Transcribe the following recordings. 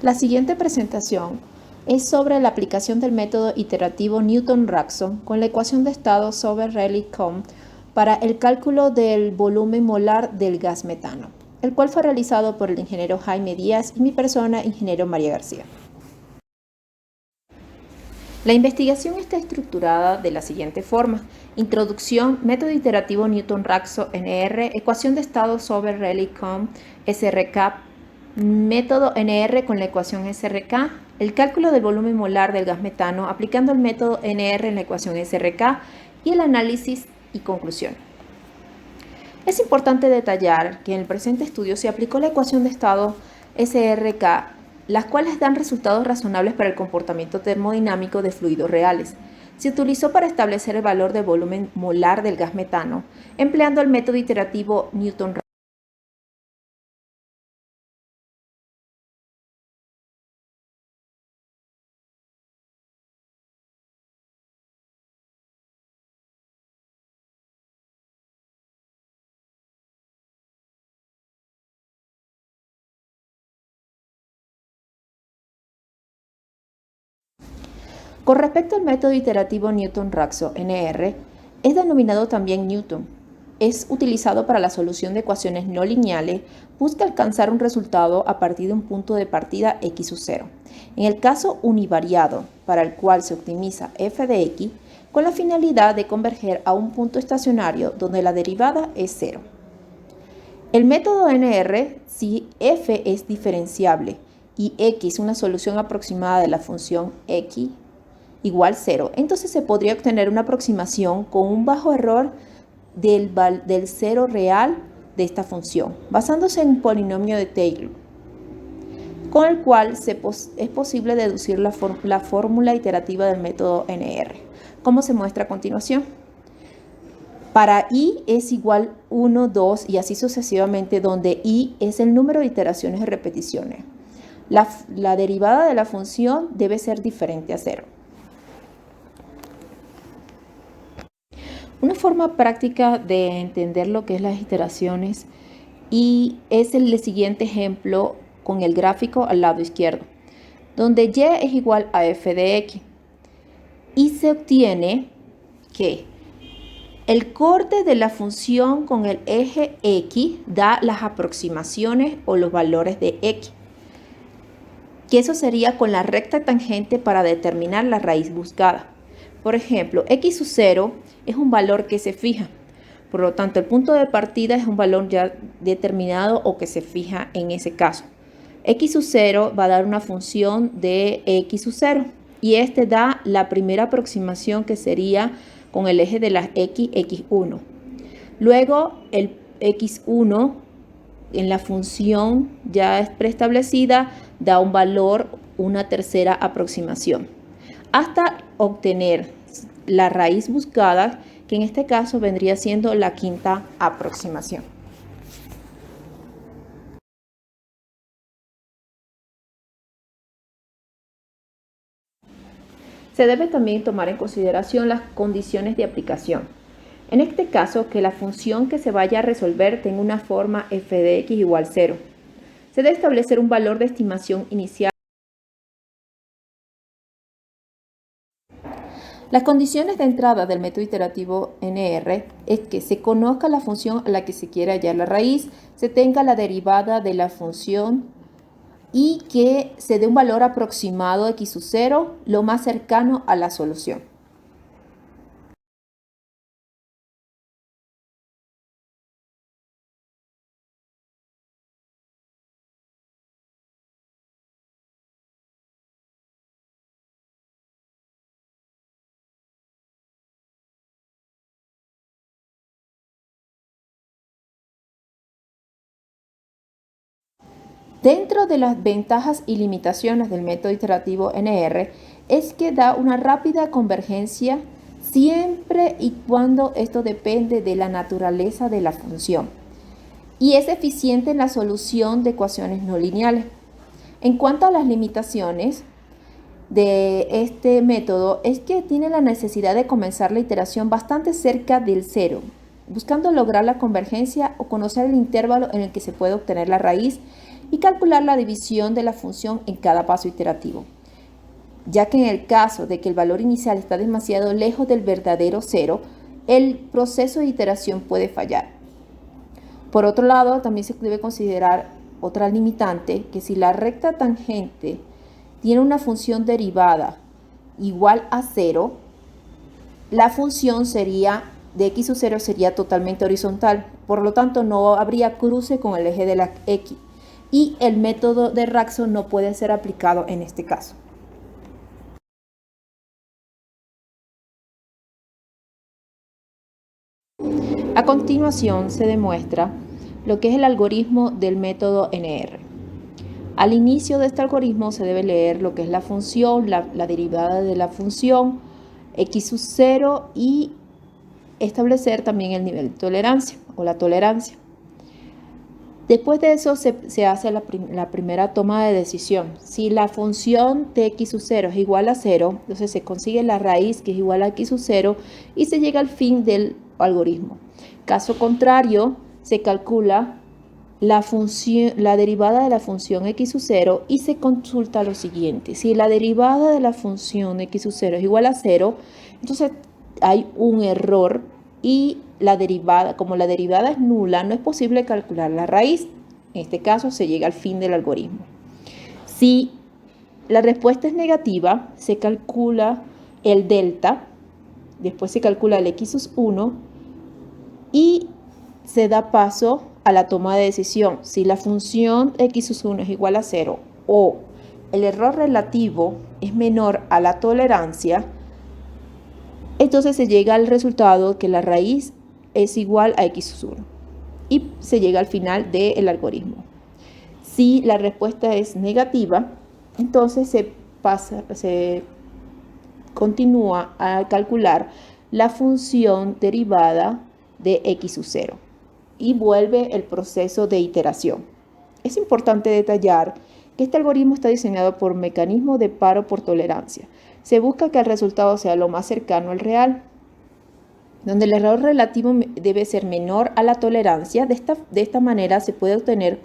La siguiente presentación es sobre la aplicación del método iterativo Newton-Raphson con la ecuación de estado Sauber-Rayleigh-Cohn para el cálculo del volumen molar del gas metano, el cual fue realizado por el ingeniero Jaime Díaz y mi persona, ingeniero María García. La investigación está estructurada de la siguiente forma: introducción, método iterativo Newton-Raphson NR, ecuación de estado Sauber-Rayleigh-Cohn SRK, método NR con la ecuación SRK, el cálculo del volumen molar del gas metano aplicando el método NR en la ecuación SRK y el análisis y conclusión. Es importante detallar que en el presente estudio se aplicó la ecuación de estado SRK, las cuales dan resultados razonables para el comportamiento termodinámico de fluidos reales. Se utilizó para establecer el valor de volumen molar del gas metano, empleando el método iterativo Newton-Raphson. Con respecto al método iterativo Newton-Raphson NR, es denominado también Newton. Es utilizado para la solución de ecuaciones no lineales, busca alcanzar un resultado a partir de un punto de partida x sub 0. En el caso univariado, para el cual se optimiza f de x, con la finalidad de converger a un punto estacionario donde la derivada es 0. El método NR, si f es diferenciable y x una solución aproximada de la función x igual 0, entonces se podría obtener una aproximación con un bajo error del cero real de esta función, basándose en un polinomio de Taylor, con el cual es posible deducir la fórmula iterativa del método NR, como se muestra a continuación. Para i es igual 1, 2 y así sucesivamente, donde i es el número de iteraciones y repeticiones. La derivada de la función debe ser diferente a 0. Una forma práctica de entender lo que es las iteraciones y es el siguiente ejemplo con el gráfico al lado izquierdo, donde y es igual a f de x y se obtiene que el corte de la función con el eje x da las aproximaciones o los valores de x, que eso sería con la recta tangente para determinar la raíz buscada. Por ejemplo, x sub 0 es un valor que se fija. Por lo tanto, el punto de partida es un valor ya determinado o que se fija en ese caso. X sub 0 va a dar una función de x sub 0 y este da la primera aproximación que sería con el eje de las x1. Luego el x1 en la función ya preestablecida da un valor, una tercera aproximación, hasta obtener la raíz buscada, que en este caso vendría siendo la quinta aproximación. Se debe también tomar en consideración las condiciones de aplicación. En este caso, que la función que se vaya a resolver tenga una forma f de x igual 0. Se debe establecer un valor de estimación inicial. Las condiciones de entrada del método iterativo NR es que se conozca la función a la que se quiere hallar la raíz, se tenga la derivada de la función y que se dé un valor aproximado de x sub 0 lo más cercano a la solución. Dentro de las ventajas y limitaciones del método iterativo NR es que da una rápida convergencia siempre y cuando esto depende de la naturaleza de la función y es eficiente en la solución de ecuaciones no lineales. En cuanto a las limitaciones de este método es que tiene la necesidad de comenzar la iteración bastante cerca del cero, buscando lograr la convergencia o conocer el intervalo en el que se puede obtener la raíz y calcular la división de la función en cada paso iterativo, ya que en el caso de que el valor inicial está demasiado lejos del verdadero cero, el proceso de iteración puede fallar. Por otro lado, también se debe considerar otra limitante, que si la recta tangente tiene una función derivada igual a 0, la función de x sub 0 sería totalmente horizontal, por lo tanto no habría cruce con el eje de la x y el método de Raxo no puede ser aplicado en este caso. A continuación se demuestra lo que es el algoritmo del método NR. Al inicio de este algoritmo se debe leer lo que es la función, la derivada de la función, x sub 0 y establecer también el nivel de tolerancia o la tolerancia. Después de eso se hace la primera toma de decisión. Si la función de x sub 0 es igual a 0, entonces se consigue la raíz que es igual a x sub 0 y se llega al fin del algoritmo. Caso contrario, se calcula la derivada de la función x sub 0 y se consulta lo siguiente. Si la derivada de la función x sub 0 es igual a 0, entonces hay un error y como la derivada es nula, no es posible calcular la raíz. En este caso se llega al fin del algoritmo. Si la respuesta es negativa, se calcula el delta, después se calcula el x sub 1 y se da paso a la toma de decisión. Si la función x sub 1 es igual a 0 o el error relativo es menor a la tolerancia, entonces se llega al resultado que la raíz es igual a x sub 1 y se llega al final del algoritmo. Si la respuesta es negativa, entonces se continúa a calcular la función derivada de x sub 0 y vuelve el proceso de iteración. Es importante detallar que este algoritmo está diseñado por mecanismo de paro por tolerancia. Se busca que el resultado sea lo más cercano al real, donde el error relativo debe ser menor a la tolerancia. De esta manera se puede obtener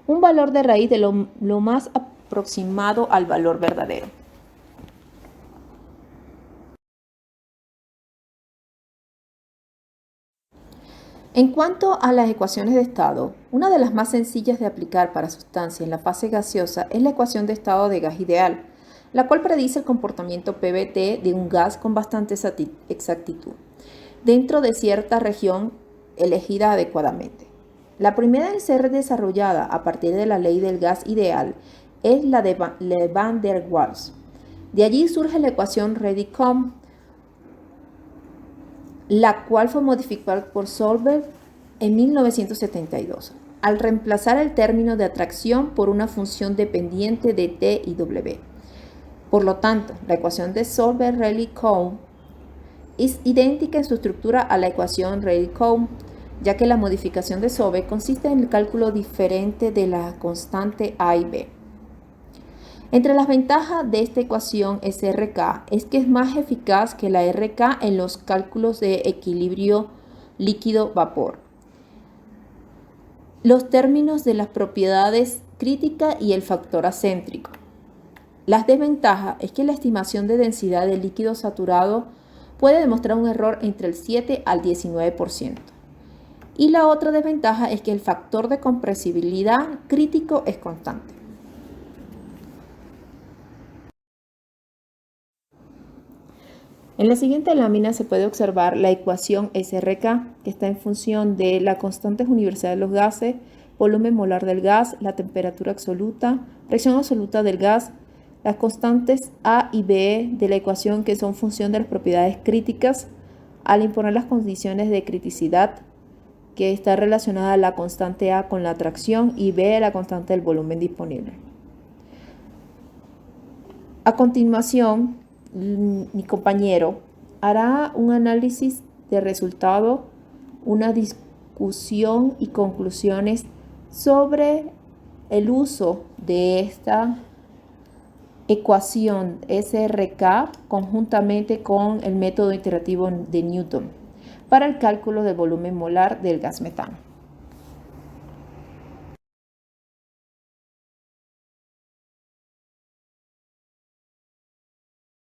un valor de raíz de lo más aproximado al valor verdadero. En cuanto a las ecuaciones de estado, una de las más sencillas de aplicar para sustancias en la fase gaseosa es la ecuación de estado de gas ideal, la cual predice el comportamiento PBT de un gas con bastante exactitud, dentro de cierta región elegida adecuadamente. La primera en ser desarrollada a partir de la ley del gas ideal es la de Van der Waals. De allí surge la ecuación Reddy-Cohn, la cual fue modificada por Solberg en 1972, al reemplazar el término de atracción por una función dependiente de T y W. Por lo tanto, la ecuación de Solberg-Reddy-Cohn es idéntica en su estructura a la ecuación Reddy-Cohn, ya que la modificación de Solberg consiste en el cálculo diferente de la constante A y B. Entre las ventajas de esta ecuación SRK es que es más eficaz que la RK en los cálculos de equilibrio líquido-vapor, los términos de las propiedades críticas y el factor acéntrico. Las desventajas es que la estimación de densidad del líquido saturado puede demostrar un error entre el 7 al 19%. Y la otra desventaja es que el factor de compresibilidad crítico es constante. En la siguiente lámina se puede observar la ecuación SRK, que está en función de la constante universal de los gases, volumen molar del gas, la temperatura absoluta, presión absoluta del gas, las constantes A y B de la ecuación, que son función de las propiedades críticas, al imponer las condiciones de criticidad, que está relacionada a la constante A con la atracción y B la constante del volumen disponible. A continuación, mi compañero hará un análisis de resultado, una discusión y conclusiones sobre el uso de esta ecuación SRK conjuntamente con el método iterativo de Newton para el cálculo del volumen molar del gas metano.